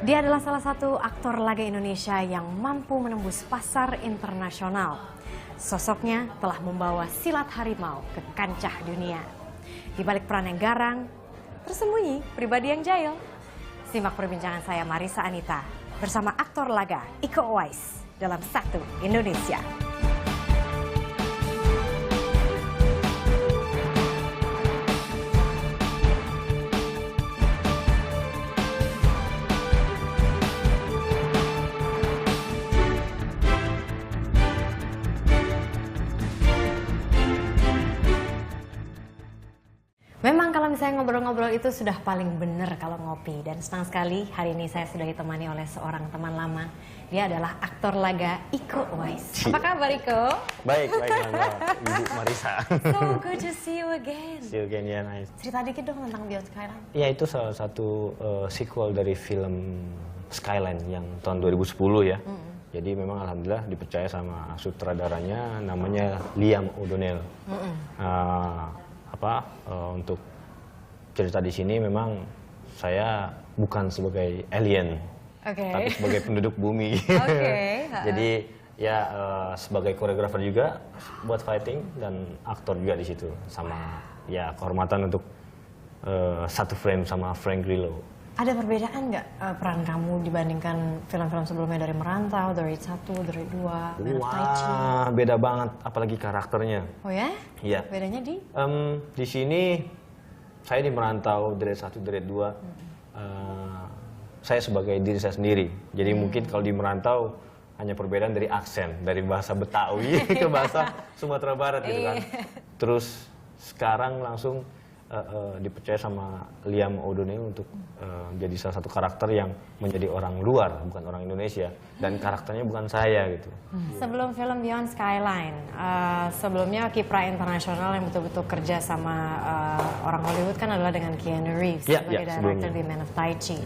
Dia adalah salah satu aktor laga Indonesia yang mampu menembus pasar internasional. Sosoknya telah membawa silat harimau ke kancah dunia. Di balik peran yang garang, tersembunyi pribadi yang jahil. Simak perbincangan saya Marisa Anita bersama aktor laga Iko Uwais dalam Satu Indonesia. Memang kalau misalnya ngobrol-ngobrol itu sudah paling benar kalau ngopi. Dan senang sekali hari ini saya sudah ditemani oleh seorang teman lama. Dia adalah aktor laga Iko Uwais. Apa kabar Iko? Baik, Ibu Marisa. So good to see you again. See you again, ya, nice. Cerita dikit dong tentang Beyond Skyline. Ya, itu salah satu sequel dari film Skyline yang tahun 2010 ya. Jadi memang alhamdulillah dipercaya sama sutradaranya, namanya Liam O'Donnell. Untuk cerita di sini memang saya bukan sebagai alien, tapi sebagai penduduk bumi. Jadi ya sebagai koreografer juga buat fighting dan aktor juga di situ, sama ya kehormatan untuk satu frame sama Frank Grillo. Ada perbedaan nggak peran kamu dibandingkan film-film sebelumnya dari Merantau, dari Satu, dari Dua, Man of Tai Chi? Wah, beda banget, apalagi karakternya. Oh ya? Iya. Bedanya di? Di sini saya di Merantau, dari Satu, dari Dua, saya sebagai diri saya sendiri. Jadi mungkin kalau di Merantau hanya perbedaan dari aksen, dari bahasa Betawi ke bahasa Sumatera Barat gitu kan. Terus sekarang langsung dipercaya sama Liam O'Donnell untuk jadi salah satu karakter yang menjadi orang luar, bukan orang Indonesia, dan karakternya bukan saya gitu. Sebelum film Beyond Skyline, sebelumnya kiprah internasional yang betul-betul kerja sama orang Hollywood kan adalah dengan Keanu Reeves sebagai director di Man of Tai Chi.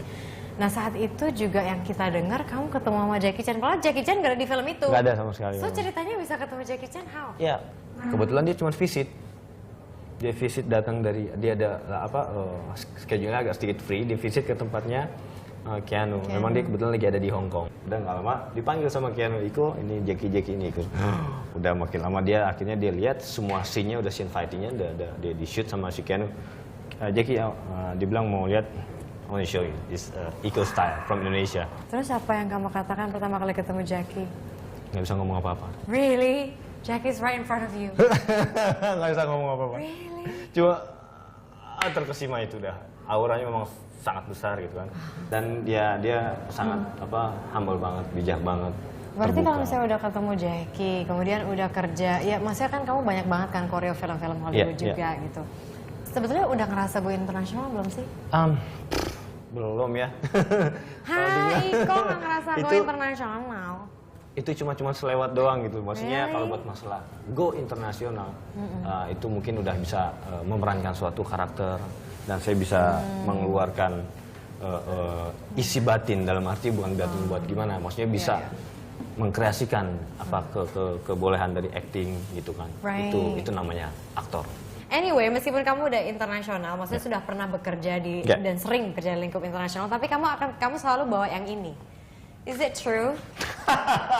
Nah saat itu juga yang kita dengar kamu ketemu sama Jackie Chan, padahal Jackie Chan gak ada di film itu. Gak ada sama sekali. So ceritanya bisa ketemu Jackie Chan how? Ya, kebetulan dia cuma visit. Dia visit datang dari, dia ada schedule-nya agak sedikit free, dia visit ke tempatnya Keanu. Memang dia kebetulan lagi ada di Hong Kong. Udah nggak lama dipanggil sama Keanu, Iko, ini Jackie ini Iko. Udah makin lama akhirnya dia lihat semua scene-nya, udah scene fighting-nya udah dia di shoot sama si Keanu. Jackie dibilang mau lihat, I want to show you this Iko style from Indonesia. Terus apa yang kamu katakan pertama kali ketemu Jackie? Nggak bisa ngomong apa-apa. Really? Jackie's right in front of you. Nggak bisa ngomong apa-apa. Really? Cuma terkesima itu dah. Auranya memang sangat besar gitu kan. Dan dia sangat humble banget, bijak banget. Berarti kalau misalnya udah ketemu Jackie, kemudian udah kerja, ya maksudnya kan kamu banyak banget kan koreo film-film Hollywood juga gitu. Sebetulnya udah ngerasa go internasional belum sih? Belum ya. Hai, kok nggak ngerasa go internasional? Itu cuma selewat doang gitu. Maksudnya kalau buat masalah go internasional, itu mungkin udah bisa memerankan suatu karakter dan saya bisa mengeluarkan isi batin, dalam arti bukan batin buat gimana, maksudnya bisa mengkreasikan kebolehan dari acting gitu kan. Itu namanya aktor. Anyway, meskipun kamu udah internasional, maksudnya sudah pernah bekerja di dan sering bekerja di lingkup internasional, tapi kamu selalu bawa yang ini. Is it true?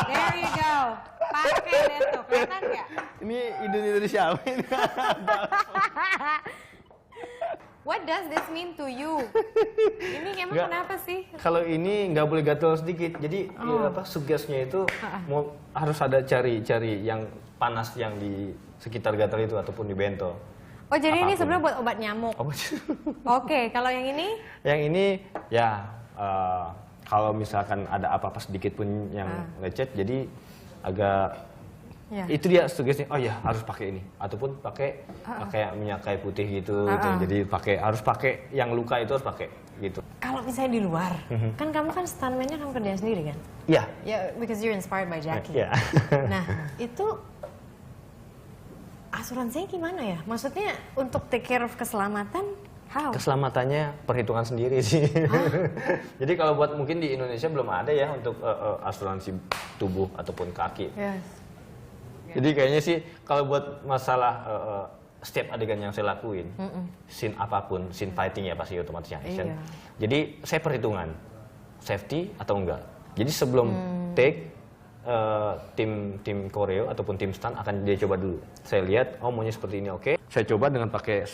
There you go. Pakai deh tuh, kelihatan nggak? Ini Indonesia apa ini? What does this mean to you? Ini emang kenapa sih? Kalau ini nggak boleh gatel sedikit, jadi sugasnya itu harus ada cari yang panas yang di sekitar gatal itu ataupun di bentol. Oh jadi ini sebenarnya buat obat nyamuk? Oke, kalau yang ini? Yang ini ya kalau misalkan ada apa-apa sedikit pun yang lecet, jadi agak itu dia suggesnya, oh ya harus pakai ini, ataupun pakai minyak kayu putih gitu, jadi harus pakai yang luka itu harus pakai gitu. Kalau misalnya di luar, kan kamu kan stuntman-nya kamu kerjain sendiri kan? Iya. Ya, because you're inspired by Jackie. Nah itu asuransinya gimana ya? Maksudnya untuk take care of keselamatan? How? Keselamatannya perhitungan sendiri sih. Jadi kalau buat mungkin di Indonesia belum ada ya untuk asuransi tubuh ataupun kaki. Jadi kayaknya sih kalau buat masalah setiap adegan yang saya lakuin, scene apapun, scene fighting ya pasti otomatis action. Jadi saya perhitungan. safety atau enggak. Jadi sebelum take tim koreo ataupun tim stunt akan dia coba dulu. Saya lihat, oh maunya seperti ini, oke. Saya coba dengan pakai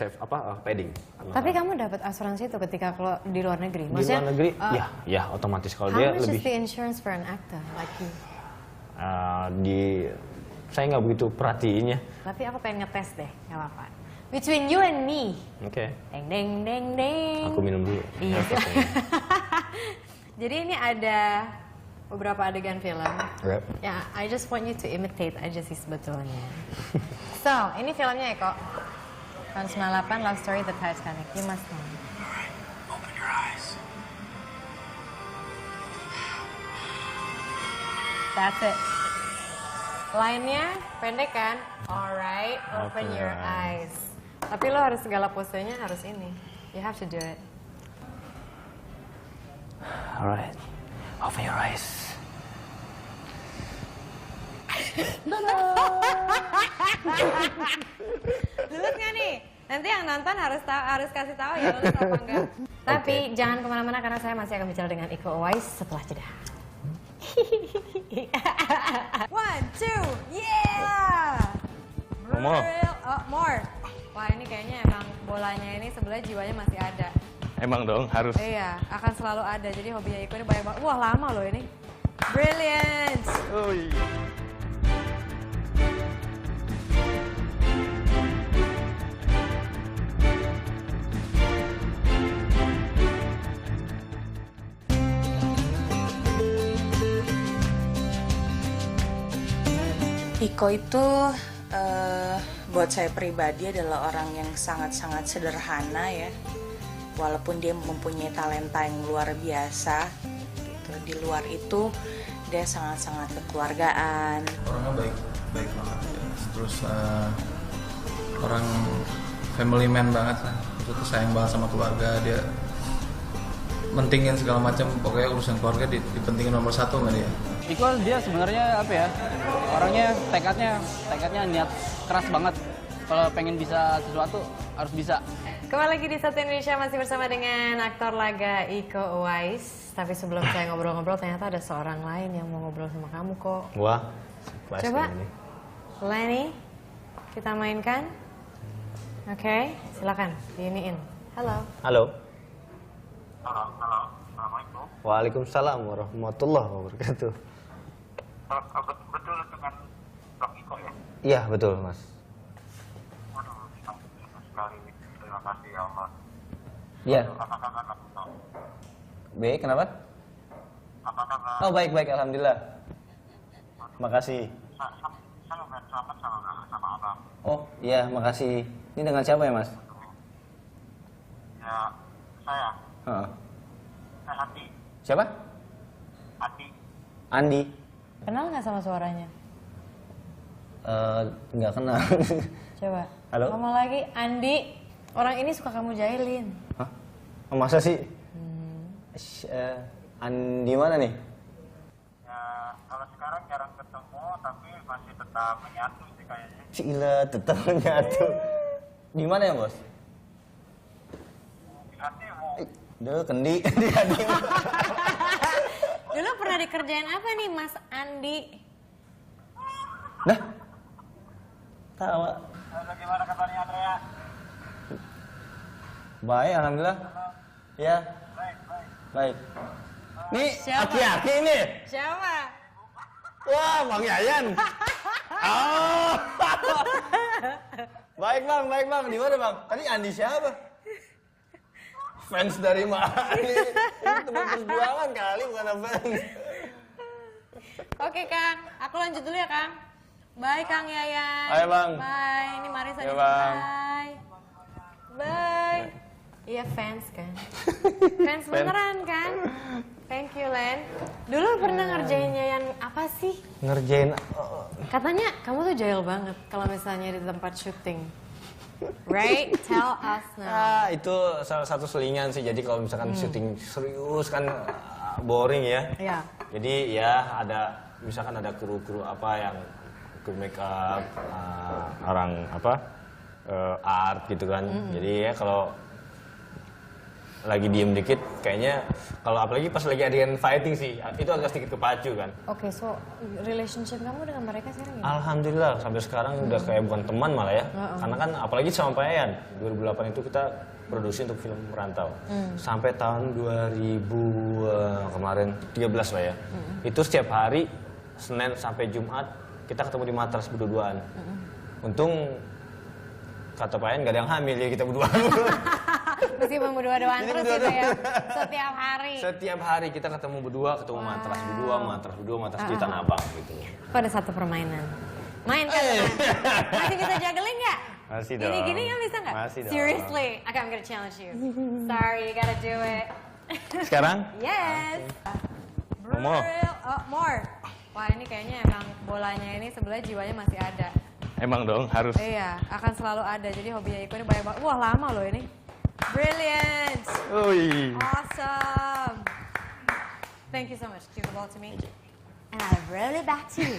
padding. Tapi kamu dapat asuransi itu ketika kalau di luar negeri? Di luar negeri, ya otomatis kalau dia how much lebih. is the insurance for an actor like you? Saya nggak begitu perhatiinnya. Tapi aku pengen ngetes deh, nggak apa-apa. Between you and me. Oke. Deng deng deng deng. Aku minum dulu. Iya. Jadi ini ada beberapa adegan film. Yep. Ya, I just want you to imitate aja sih sebetulnya. So, ini filmnya Eko. Tahun 98, Love Story The Titanic. You must know. Alright, open your eyes. That's it. Line-nya pendek kan? Alright, open your eyes. Tapi lo harus segala posenya harus ini. You have to do it. Alright, open your eyes. Lulus nggak nih? Nanti yang nonton harus kasih tahu ya lulus apa enggak. Tapi jangan kemana-mana karena saya masih akan bicara dengan Iko Uwais setelah jeda. 1, 2, yeah! More. Oh, more. Wah ini kayaknya emang bolanya ini sebelah jiwanya masih ada. Emang dong harus. Iya, akan selalu ada. Jadi hobinya Iko ini banyak banget. Wah lama loh ini. Brilliant. Oh, iya. Iko itu buat saya pribadi adalah orang yang sangat-sangat sederhana ya. Walaupun dia mempunyai talenta yang luar biasa gitu. Di luar itu dia sangat-sangat kekeluargaan. Orangnya baik banget ya. Terus orang family man banget lah. Itu sayang banget sama keluarga, dia mentingin segala macam, pokoknya urusan keluarga dipentingin nomor 1 sama dia. Iko dia sebenarnya apa ya, orangnya tekadnya niat keras banget. Kalau pengen bisa sesuatu harus bisa. Kembali lagi di Satu Indonesia masih bersama dengan aktor laga Iko Uwais. Tapi sebelum saya ngobrol-ngobrol ternyata ada seorang lain yang mau ngobrol sama kamu kok. Wah, Coba, Lenny, kita mainkan. Oke, silakan diiniin. Halo. Halo. Halo, assalamualaikum. Waalaikumsalam warahmatullahi wabarakatuh. Betul dengan Bang Iko ya? Iya betul mas. Waduh, senang sekali. Terima kasih ya Allah. Iya. Apa kabar Bang Iko? Baik, kenapa? Apa kabar? Oh baik, alhamdulillah. Makasih. Saya udah selamat sama abang. Oh iya, makasih. Ini dengan siapa ya mas? Ya, saya. Heeh. Saya Andi. Siapa? Andi. Andi. Kenal nggak sama suaranya? Nggak kenal. Coba. Halo? Ngomong lagi, Andi. Orang ini suka kamu jahilin. Hah? Oh, masa sih? Andi mana nih? Ya, kalau sekarang jarang ketemu, tapi masih tetap menyatu sih kayaknya. Cila, tetap nyatu. Di mana ya bos? Di hatimu. Dulu kendi di hati. Dulu pernah dikerjain apa nih Mas Andi? Nah, tawa. Lalu gimana kabarnya Andrea? Baik, alhamdulillah. Ya, baik. Nih, Siapa? aki-aki ini. Siapa? Wah, Bang Yayan. Oh. Baik bang. Di mana bang? Tadi Andi siapa? Fans dari mana? Ini teman perjuangan kali, bukan fans. Oke Kang, aku lanjut dulu ya Kang. Bye Kang Yayan. Ayo, Bang. Bye, ini Marisa Ayo, juga. Bang. Bye. Iya fans kan. Fans beneran kan? Thank you Len. Dulu pernah ngerjain Yayan apa sih? Ngerjain. Katanya kamu tuh jahil banget kalau misalnya di tempat syuting. Right? Tell us now. Itu salah satu selingan sih. Jadi kalau misalkan syuting serius kan boring ya. Iya. Jadi ya misalkan ada kru-kru apa yang kru make up, orang apa art gitu kan. Jadi ya kalau lagi diem dikit kayaknya kalau apalagi pas lagi adegan fighting sih, itu agak sedikit kepacu kan. Oke, so relationship kamu dengan mereka sekarang gimana? Alhamdulillah sampai sekarang udah kayak bukan teman malah ya. Karena kan apalagi sama Pak Eyan, 2008 itu kita produksi untuk film Merantau. Sampai tahun 2013 lah ya. Itu setiap hari Senin sampai Jumat kita ketemu di matras berdua-duaan. Untung kata Pak Eyan gak ada yang hamil ya kita berdua. Meskipun berdua-duaan terus gitu ya, setiap hari. Setiap hari kita ketemu berdua, ketemu matras berdua di Tanah Abang gitu. Kok ada satu permainan? Main kan? Masih bisa juggling nggak? Masih dong. Gini ya bisa nggak? Masih dong. Seriously, okay, I'm gonna challenge you. Sorry, you gotta do it. Sekarang? Yes. More. Oh, more. Wah ini kayaknya emang bolanya ini sebelah jiwanya masih ada. Emang dong harus. Iya, akan selalu ada. Jadi hobinya Iko ini banyak banget. Wah lama loh ini. Brilliant. Ui. Awesome. Thank you so much. Give the ball to me. And I roll it back to you.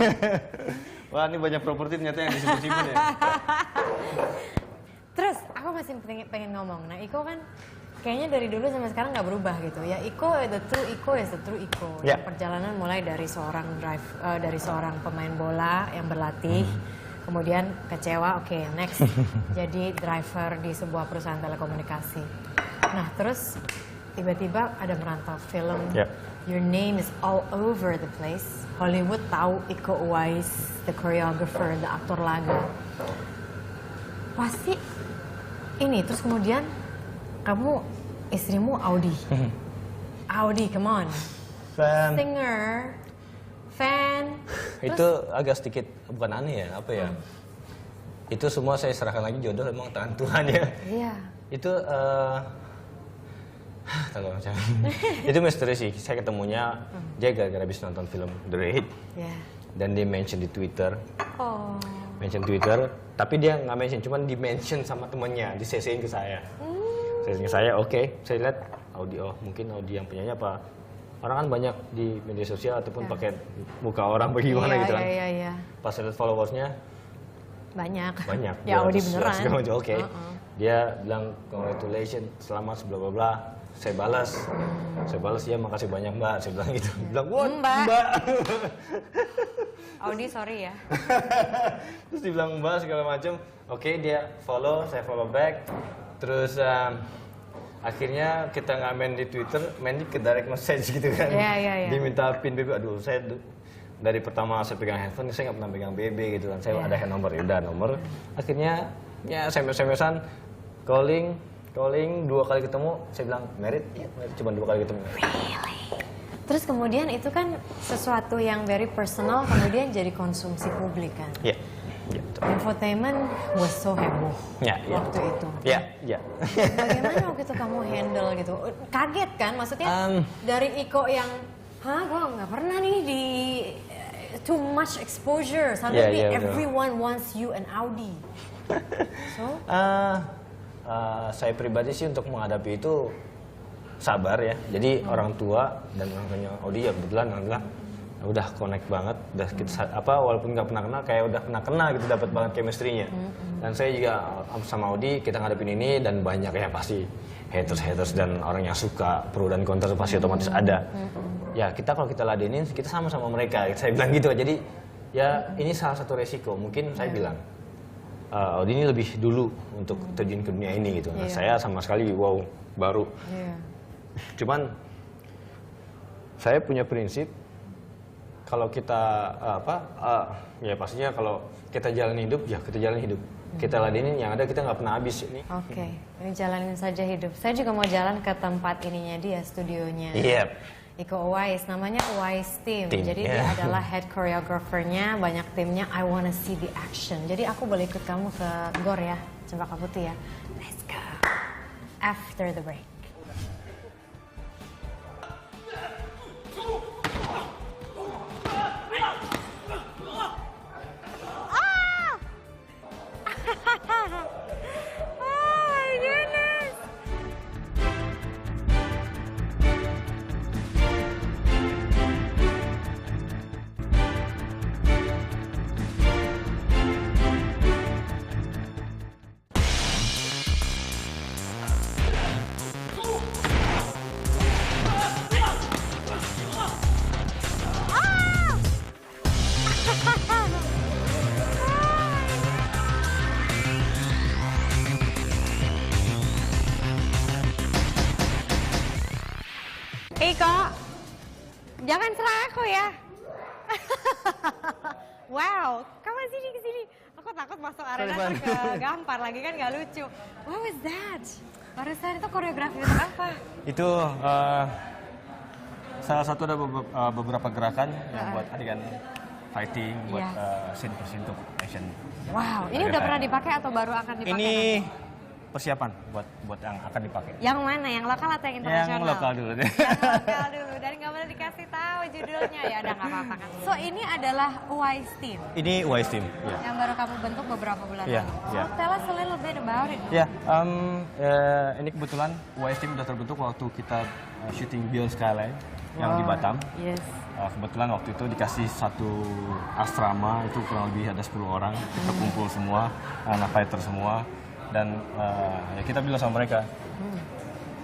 Wah ini banyak properti ternyata yang disimpan ya. Terus aku masih pengen ngomong. Nah Iko kan kayaknya dari dulu sampai sekarang nggak berubah gitu ya. Iko the true Iko is the true Iko. Yeah. Perjalanan mulai dari seorang dari seorang pemain bola yang berlatih. Kemudian kecewa, oke, next jadi driver di sebuah perusahaan telekomunikasi. Nah terus tiba-tiba ada Merantau film, Yep. Your name is all over the place. Hollywood tahu Iko Uwais, the choreographer, the aktor laga. Pasti ini terus kemudian kamu istrimu Audi. Audi, come on, singer, fan. Itu agak sedikit bukan aneh ya, apa ya? Itu semua saya serahkan lagi jodoh emang tangan Tuhan ya. Iya. Itu tahu macam. Itu misteri sih. Saya ketemunya dia gara-gara habis nonton film The Raid. Iya. Dan dia mention di Twitter. Oh. Mention Twitter, tapi dia nggak mention, cuman di mention sama temennya, di CC-in ke saya. CC-in ke saya, oke. Saya lihat Audi, oh mungkin Audi yang punyanya apa? Orang kan banyak di media sosial ataupun pakai muka orang bagaimana gitu kan. Iya. Pas saya lihat followersnya banyak. Ya, Ya Audi beneran. Oke. Dia bilang congratulations, selamat bla bla bla. Saya balas ya makasih banyak Mbak. Saya bilang gitu. Bilang what Mbak. Audi sorry ya. Terus dibilang Mbak segala macam. Oke, dia follow, saya follow back. Terus akhirnya kita nggak main di Twitter, main di ke direct message gitu kan. Iya. Dia minta pin BB. Aduh, saya dari pertama saya pegang handphone, saya nggak pernah pegang BB gitu kan. Saya ada nomor, ya udah nomor. Akhirnya ya SMS-an, calling 2 kali ketemu. Saya bilang married, ya married, cuma 2 kali ketemu. Really? Terus kemudian itu kan sesuatu yang very personal, kemudian jadi konsumsi publik kan. Iya. Ya, Infotainment was so heboh waktu itu. Iya. Bagaimana waktu itu kamu handle gitu? Kaget kan? Maksudnya dari Iko yang, gue nggak pernah nih di too much exposure. Suddenly everyone wants you and Audi. So? Saya pribadi sih untuk menghadapi itu sabar ya. Jadi orang tua dan orang tuanya Audi ya kebetulan alhamdulillah udah connect banget, udah kita walaupun nggak pernah kenal kayak udah kena gitu, dapat banget chemistry-nya. Dan saya juga sama Audi kita ngadepin ini dan banyak ya pasti haters dan orang yang suka pro dan kontra pasti otomatis ada. Ya kita kalau kita ladenin kita sama mereka. Saya bilang gitu. Jadi ya ini salah satu resiko. Mungkin saya bilang Audi ini lebih dulu untuk terjun ke dunia ini gitu. Nah, saya sama sekali baru. Cuman saya punya prinsip kalau kita ya pastinya kalau kita jalan hidup ya kita jalan hidup. Kita ladenin yang ada kita nggak pernah habis ini. Oke, ini jalanin saja hidup. Saya juga mau jalan ke tempat ininya dia, studionya. Yep. Iko Uwais, namanya Uwais Team. Jadi dia adalah head choreographer-nya, banyak timnya. I wanna see the action. Jadi aku boleh ikut kamu ke GOR ya, Cempaka Putih ya. Let's go. After the break. Jangan serang aku ya. Wow, kamu sini ke sini. Aku takut masuk arena terus gampar lagi kan gak lucu. What was that? Barusan itu koreografi untuk apa? Itu salah satu ada beberapa gerakan yang buat adegan fighting, buat scene per scene untuk action. Wow, ini udah pernah dipakai atau baru akan dipakai? Ini persiapan buat yang akan dipakai. Yang mana? Yang lokal atau yang internasional? Yang lokal dulu deh. Yang lokal dulu, dan nggak boleh dikasih tahu judulnya. Ya udah nggak apa-apa kan. So ini adalah Wise Team. Ini Wise Team. Ya. Yang baru kamu bentuk beberapa bulan Iya, lalu. iya. So tell us a little bit about it. Ya, ini kebetulan Wise Team udah terbentuk waktu kita syuting Beyond Skyline yang di Batam. Yes. Kebetulan waktu itu dikasih satu asrama, itu kurang lebih ada 10 orang. Kita kumpul semua, anak fighter semua. Dan ya kita bilang sama mereka,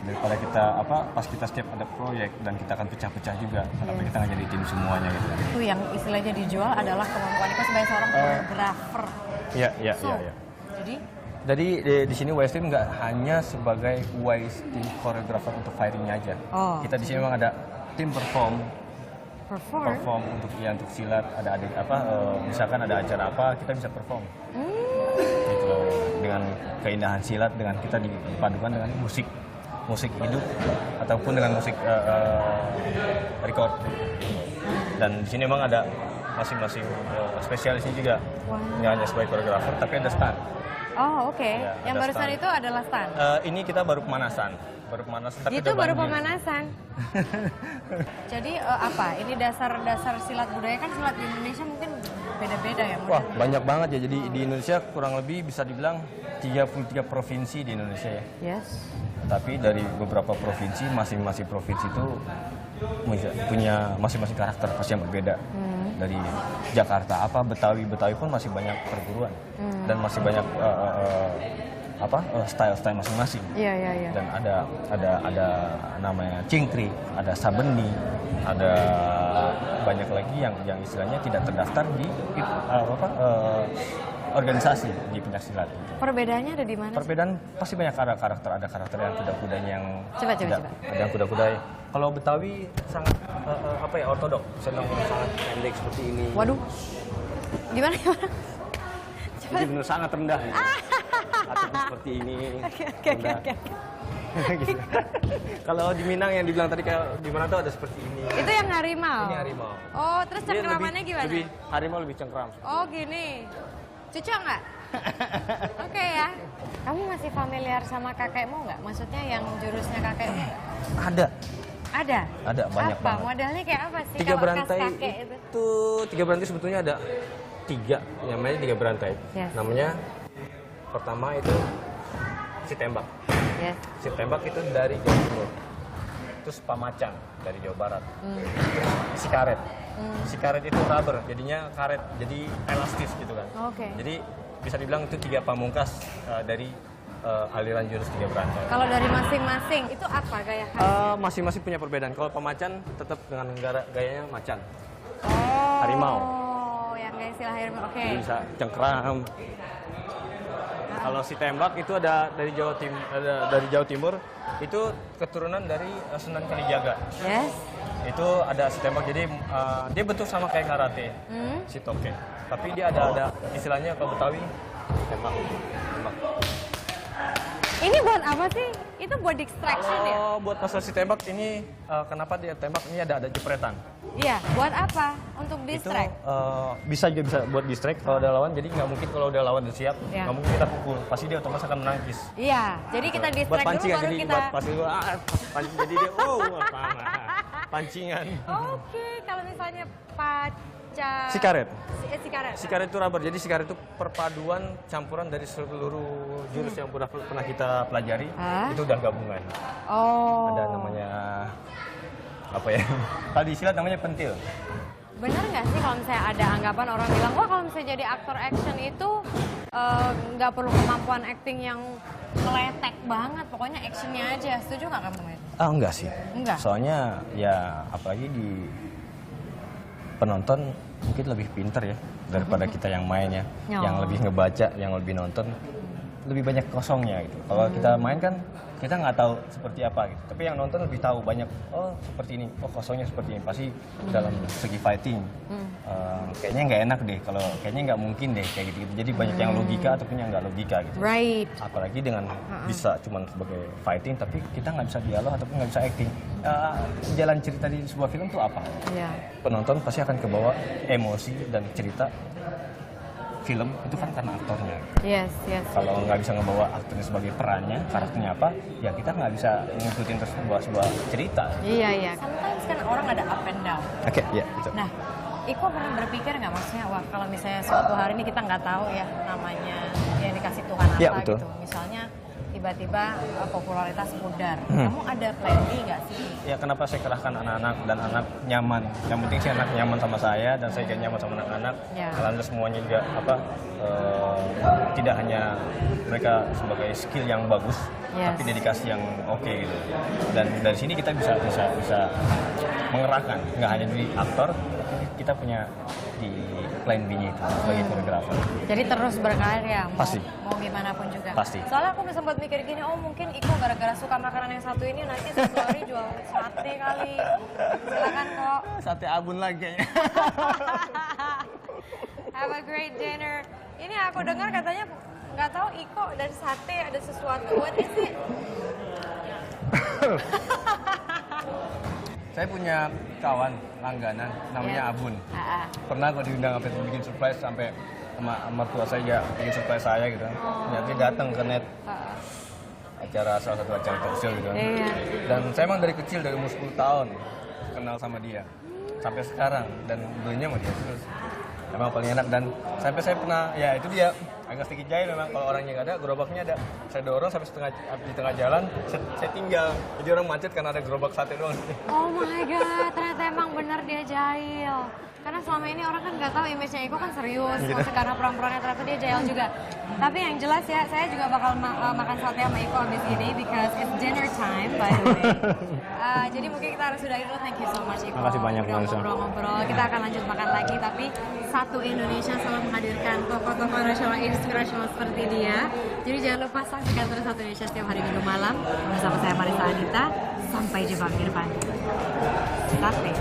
daripada kita pas kita setiap ada proyek dan kita akan pecah-pecah juga, kenapa kita nggak jadi tim semuanya gitu. Itu yang istilahnya dijual adalah kemampuan Iko sebagai seorang koreografer. Iya. Jadi di sini Wise Team nggak hanya sebagai Wise Team koreografer untuk fightingnya aja. Oh. Kita di sini memang ada tim perform untuk silat, ada misalkan ada acara apa kita bisa perform. Gitu loh, dengan keindahan silat, dengan kita dipadukan dengan musik hidup ataupun dengan musik record. Dan di sini memang ada masing-masing spesialisnya juga, nggak hanya sebagai koreografer tapi ada stand. Oh oke, Ya, yang ada barusan stand. itu adalah stand. Ini kita baru pemanasan tapi Itu baru terbang juga. pemanasan. Jadi apa? Ini dasar-dasar silat budaya kan silat di Indonesia mungkin beda-beda ya. Wah, banyak banget ya. Jadi di Indonesia kurang lebih bisa dibilang 33 provinsi di Indonesia ya. Yes. Tapi dari beberapa provinsi, masing-masing provinsi itu punya masing-masing karakter pasti yang berbeda. Dari Jakarta, Betawi pun masih banyak perguruan dan masih banyak style-style masing-masing. Iya. Dan ada namanya cingkri, ada sabeni, ada banyak lagi yang istilahnya tidak terdaftar di organisasi di pencaksilat. Perbedaannya ada di mana? Perbedaan pasti banyak karakter. Ada karakter yang kuda-kudanya yang Coba. ada yang kuda-kuda. Kalau Betawi sangat ortodok, senang sangat pendek seperti ini. Waduh. Gimana? Jadi benar sangat rendah. Ataupun seperti ini. Oke. Gitu. Kalau di Minang yang dibilang tadi kayak di mana tuh ada seperti ini. Itu yang harimau. Ini harimau. Oh, terus Dia cengkeramannya gimana? Harimau lebih cengkeram. Oh, gini. Cocok nggak? Oke ya. Kamu masih familiar sama kakekmu nggak? Maksudnya yang jurusnya kakekmu nggak? Ada banyak apa? banget. Modelnya kayak apa sih? Tiga kalau berantai khas kakek itu? tiga berantai sebetulnya ada 3, namanya 3 berantai. Yes. Namanya pertama itu si tembak. Yes. Si tembak itu dari Jawa Timur. Terus pamacan dari Jawa Barat. Terus si karet. Si karet itu rubber, jadinya karet, jadi elastis gitu kan. Oke. Jadi bisa dibilang itu 3 pamungkas dari aliran jurus 3 berantai. Kalau dari masing-masing itu apa gaya khas? Masing-masing punya perbedaan. Kalau pemacan tetap dengan gayanya macan. Oh. Harimau. Oh, yang gaya istilah harimau. Oke. Jadi bisa cengkeram. Kalau si tembak itu ada dari Jawa Timur, itu keturunan dari Sunan Kalijaga. Yes. Itu ada si tembak, jadi dia bentuk sama kayak karate, si toke. Tapi dia ada istilahnya kalau Betawi tembak. Ini buat apa sih? Itu buat distraction ya? Oh, buat masalah si tembak ini kenapa dia tembak ini ada jepretan. Iya, buat apa? Untuk distract? Itu bisa buat distract kalau ada lawan. Jadi nggak mungkin kalau udah lawan udah siap, Ya. nggak mungkin kita pukul. Pasti dia otomatis akan menangkis. Iya, jadi kita Buat distract dulu pancingan, baru jadi kita... buat pasti pancing jadi dia pancingan. Oke, kalau misalnya Si karet. Si karet. Si karet itu rubber. Jadi si karet itu perpaduan campuran dari seluruh jurus yang pernah kita pelajari. Itu udah gabungan. Oh. Ada namanya apa ya? Kalau di silat namanya pentil. Bener nggak sih kalau misalnya ada anggapan orang bilang, wah kalau misalnya jadi aktor action itu nggak perlu kemampuan acting yang meletek banget, pokoknya actionnya aja. Setuju nggak kamu itu? Enggak sih. Enggak? Soalnya ya apalagi di penonton mungkin lebih pinter ya daripada kita yang main ya. Yang lebih ngebaca, yang lebih nonton. lebih banyak kosongnya gitu. Kalau kita main kan kita nggak tahu seperti apa gitu. Tapi yang nonton lebih tahu banyak. Oh seperti ini, oh kosongnya seperti ini. Pasti dalam segi fighting kayaknya nggak enak deh. Kalau kayaknya nggak mungkin deh kayak gitu. Jadi banyak yang logika ataupun yang nggak logika gitu. Right. Apalagi dengan bisa cuman sebagai fighting, tapi kita nggak bisa dialog ataupun nggak bisa acting. Jalan cerita di sebuah film tuh apa? Yeah. Penonton pasti akan kebawa emosi dan cerita film itu kan karena aktornya. Yes, yes. Kalau nggak bisa ngebawa aktornya sebagai perannya, karakternya apa, ya kita nggak bisa ngikutin terus sebuah cerita. Iya, iya. Sometimes kan orang ada up and down. Oke, ya. Betul. Nah, Iko pernah berpikir nggak maksudnya, wah kalau misalnya suatu hari ini kita nggak tahu ya namanya yang dikasih Tuhan apa Ya, betul. gitu. Misalnya tiba-tiba popularitas pudar. Kamu ada plan B nggak sih? Ya kenapa saya kerahkan anak-anak dan anak nyaman. Yang penting sih anak nyaman sama saya dan saya juga nyaman sama anak-anak. Ya. Alhamdulillah semuanya juga tidak hanya mereka sebagai skill yang bagus, Yes. tapi dedikasi yang oke gitu. Dan dari sini kita bisa mengerahkan nggak hanya di aktor, tapi kita punya di plan B-nya itu sebagai koreografer. Jadi terus berkarir ya, Pasti. mau gimana pun juga. Pasti. Soalnya aku sempat mikir gini, oh mungkin Iko gara-gara suka makanan yang satu ini nanti satu hari jual sate kali. Silakan kok. Sate abun lagi kayaknya. Have a great dinner. Ini aku dengar katanya nggak tahu Iko dan sate ada sesuatu. What is it? Saya punya kawan langganan namanya Ya. Abun. Ah, ah. Pernah kok diundang sampai bikin surprise sampai sama mertua saya juga bikin surprise saya gitu. Ternyata dia datang ke net acara salah satu acara talk show gitu. Iya. Dan saya emang dari kecil dari umur 10 tahun kenal sama dia sampai sekarang dan belinya sama dia terus. Emang paling enak dan sampai saya pernah ya itu dia agak sedikit jahil memang kalau orangnya nggak ada gerobaknya ada saya dorong sampai di tengah jalan saya tinggal jadi orang macet karena ada gerobak sate doang. Oh my god, ternyata emang bener dia jahil. Karena selama ini orang kan nggak tahu image-nya Iko kan serius, karena peran-perannya ternyata dia jahil juga. Tapi yang jelas ya, saya juga bakal makan sate sama Iko abis ini because it's dinner time by the way. Jadi mungkin kita harus sudahi dulu. Thank you so much Iko. Makasih banyak, Udah Marisa. ngobrol-ngobrol. Kita akan lanjut makan lagi, tapi satu Indonesia selalu menghadirkan tokoh-tokoh nasional inspirational seperti dia. Jadi jangan lupa saksikan terus Satu Indonesia setiap hari Minggu malam bersama saya Marisa Anita. Sampai jumpa minggu depan. Sate.